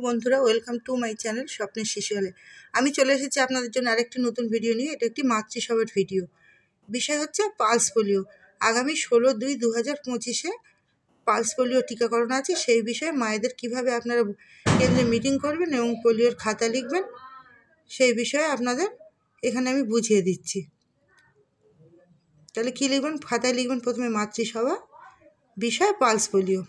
বন্ধুরা, welcome to my channel স্বপ্নের শিশুহলে। আমি চলে এসেছি আপনাদের জন্য আরেকটি নতুন ভিডিও নিয়ে। এটা একটি মাতৃসভার ভিডিও। বিষয় হচ্ছে পালস পোলিও। আগামী 16/2/2025 পালস পোলিও টিকাকরণ আছে। সেই বিষয়ে মায়েদের কিভাবে আপনারা কেন্দ্রে মিটিং করবেন এবং পোলিওর খাতা লিখবেন, সেই বিষয়ে আপনাদের এখানে আমি বুঝিয়ে দিচ্ছি। তাহলে কী লিখবেন? খাতায় লিখবেন প্রথমে মাতৃসভা, বিষয় পালস পোলিও।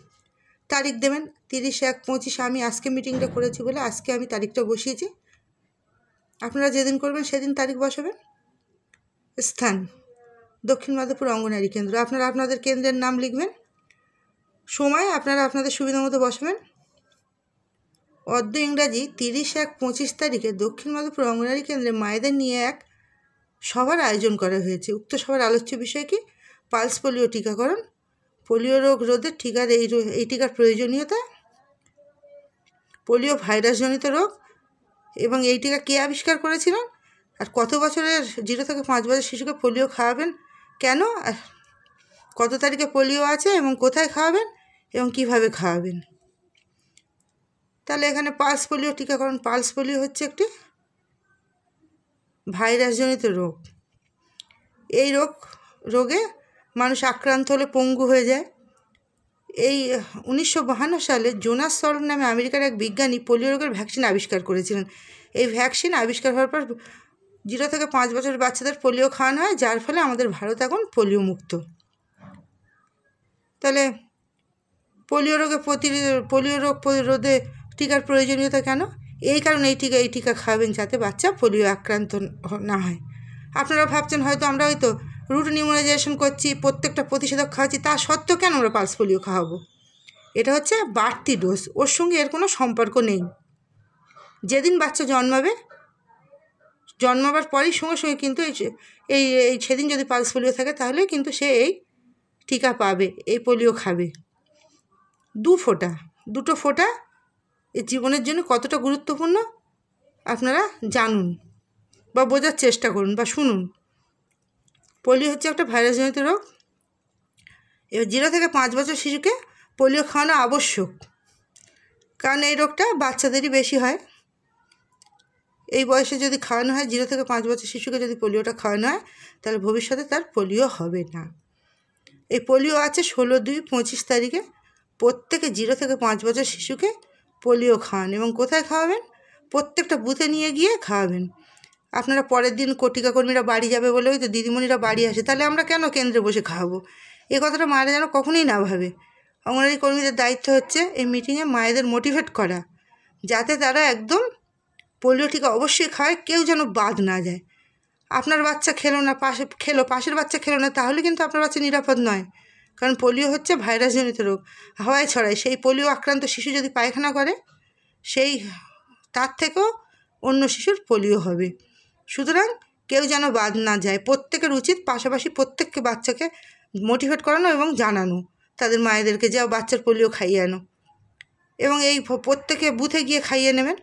তারিখ দেবেন 30/1/25। আমি আজকে মিটিংটা করেছি বলে আজকে আমি তারিখটা বসিয়েছি। আপনারা যেদিন করবেন সেদিন তারিখ বসাবেন। স্থান দক্ষিণ মাধবপুর অঙ্গনারী কেন্দ্র। আপনারা আপনাদের কেন্দ্রের নাম লিখবেন। সময় আপনারা আপনাদের সুবিধা মতো বসাবেন। অদ্য ইংরাজি 30/1/25 তারিখে দক্ষিণ মাধবপুর অঙ্গনারী কেন্দ্রে মায়েদের নিয়ে এক সভার আয়োজন করা হয়েছে। উক্ত সভার আলোচ্য বিষয় কি? পালস পোলিও টিকাকরণ, পোলিও রোগ রোধের টিকার এই টিকার প্রয়োজনীয়তা, পোলিও ভাইরাসজনিত রোগ এবং এই টিকা কে আবিষ্কার করেছিলেন, আর কত বছরের 0 থেকে 5 বছর শিশুকে পোলিও খাওয়াবেন, কেন, আর কত তারিখে পোলিও আছে এবং কোথায় খাওয়াবেন এবং কিভাবে খাওয়াবেন। তাহলে এখানে পালস পোলিও টিকাকরণ। পালস পোলিও হচ্ছে একটি ভাইরাসজনিত রোগ। এই রোগে মানুষ আক্রান্ত হলে পঙ্গু হয়ে যায়। এই 1952 সালে জোনাস সল্ট নামে আমেরিকার এক বিজ্ঞানী পোলিও রোগের ভ্যাকসিন আবিষ্কার করেছিলেন। এই ভ্যাকসিন আবিষ্কার হওয়ার পর 0 থেকে 5 বছরের বাচ্চাদের পোলিও খাওয়ানো হয়, যার ফলে আমাদের ভারত এখন পোলিও মুক্ত। তাহলে পোলিও রোগ প্রতিরোধে টিকার প্রয়োজনীয়তা কেন? এই কারণে এই টিকা খাওয়াবেন যাতে বাচ্চা পোলিও আক্রান্ত না হয়। আপনারা ভাবছেন হয়তো আমরা রুট ইমিউনাইজেশন করছি, প্রত্যেকটা প্রতিষেধক খাওয়াচ্ছি, তা সত্ত্বেও কেন আমরা পালস পোলিও খাওয়াবো? এটা হচ্ছে বাড়তি ডোজ, ওর সঙ্গে এর কোনো সম্পর্ক নেই। যেদিন বাচ্চা জন্মাবার পরই সঙ্গে কিন্তু এই সেদিন যদি পালস পোলিও থাকে তাহলে কিন্তু সে এই টিকা পাবে, এই পোলিও খাবে। দুটো ফোঁটা এই জীবনের জন্য কতটা গুরুত্বপূর্ণ আপনারা জানুন বা বোঝার চেষ্টা করুন বা শুনুন। পোলিও হচ্ছে একটা ভাইরাসজনিত রোগ। এবার 0 থেকে 5 বছর শিশুকে পোলিও খাওয়ানো আবশ্যক, কারণ এই রোগটা বাচ্চাদেরই বেশি হয়। এই বয়সে যদি খাওয়ানো হয়, 0 থেকে 5 বছর শিশুকে যদি পোলিওটা খাওয়ানো হয়, তাহলে ভবিষ্যতে তার পোলিও হবে না। এই পোলিও আছে 16/2/25 তারিখে। প্রত্যেকে 0 থেকে 5 বছর শিশুকে পোলিও খাওয়ান এবং কোথায় খাওয়াবেন? প্রত্যেকটা বুথে নিয়ে গিয়ে খাওয়াবেন। আপনারা পরের দিন টিকাকর্মীরা বাড়ি যাবে বলে দিদিমণিরা বাড়ি আসে, তাহলে আমরা কেন কেন্দ্রে বসে খাওয়াবো? এই কথাটা মায়েরা যেন কখনোই না ভাবে। অঙ্গনওয়াড়ি কর্মীদের দায়িত্ব হচ্ছে এই মিটিংয়ে মায়েদের মোটিভেট করা, যাতে তারা একদম পোলিও টিকা অবশ্যই খায়, কেউ যেন বাদ না যায়। আপনার বাচ্চা পাশের বাচ্চা খেলো না, তাহলে কিন্তু আপনার বাচ্চা নিরাপদ নয়। কারণ পোলিও হচ্ছে ভাইরাসজনিত রোগ, হাওয়ায় ছড়ায়। সেই পোলিও আক্রান্ত শিশু যদি পায়খানা করে, তার থেকেও অন্য শিশুর পোলিও হবে। সুতরাং কেউ যেন বাদ না যায়। প্রত্যেকের উচিত পাশাপাশি প্রত্যেককে বাচ্চাকে মোটিভেট করানো এবং জানানো তাদের মায়েদেরকে, যাও বাচ্চার পোলিও খাইয়ে আনো, এবং এই প্রত্যেকে বুথে গিয়ে খাইয়ে নেবেন।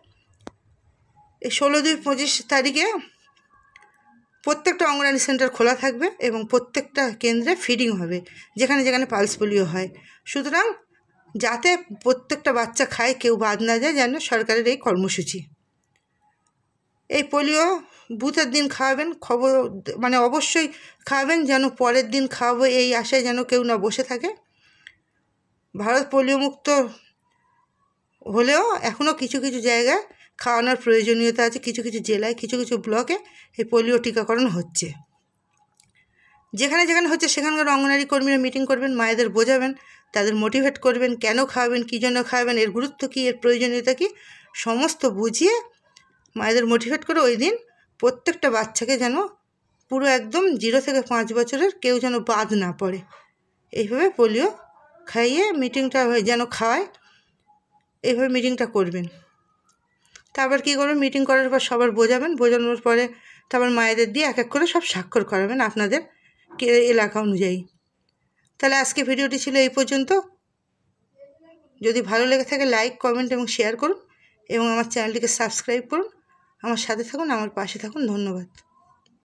এই 16/2/25 তারিখে প্রত্যেকটা অঙ্গনওয়াড়ি সেন্টার খোলা থাকবে এবং প্রত্যেকটা কেন্দ্রে ফিডিং হবে, যেখানে যেখানে পালস পোলিও হয়। সুতরাং যাতে প্রত্যেকটা বাচ্চা খায়, কেউ বাদ না যায়, যেন সরকারের এই কর্মসূচি। এই পোলিও বুথের দিন খাওয়াবেন, অবশ্যই খাওয়াবেন, যেন পরের দিন খাওয়াবো এই আশায় যেন কেউ না বসে থাকে। ভারত পোলিও মুক্ত হলেও এখনও কিছু কিছু জায়গায় খাওয়ানোর প্রয়োজনীয়তা আছে। কিছু কিছু জেলায়, কিছু কিছু ব্লকে এই পোলিও টিকাকরণ হচ্ছে। যেখানে যেখানে হচ্ছে সেখানকার অঙ্গনওয়াড়ি কর্মীরা মিটিং করবেন, মায়েদের বোঝাবেন, তাদের মোটিভেট করবেন, কেন খাওয়াবেন, কী জন্য খাওয়াবেন, এর গুরুত্ব কী, এর প্রয়োজনীয়তা কী, সমস্ত বুঝিয়ে মায়েদের মোটিভেট করে ওই দিন প্রত্যেকটা বাচ্চাকে যেন পুরো একদম 0 থেকে 5 বছরের কেউ যেন বাদ না পড়ে, এইভাবে পোলিও খাইয়ে মিটিংটা যেন খাওয়ায়, এইভাবে মিটিংটা করবেন। তারপর কী করবেন? মিটিং করার পর সবার বোঝানোর পরে তারপর মায়েদের দিয়ে এক এক করে সব স্বাক্ষর করাবেন আপনাদের এলাকা অনুযায়ী। তাহলে আজকে ভিডিওটি ছিল এই পর্যন্ত। যদি ভালো লেগে থাকে লাইক, কমেন্ট এবং শেয়ার করুন এবং আমার চ্যানেলটিকে সাবস্ক্রাইব করুন। আমার সাথে থাকুন, আমার পাশে থাকুন। ধন্যবাদ।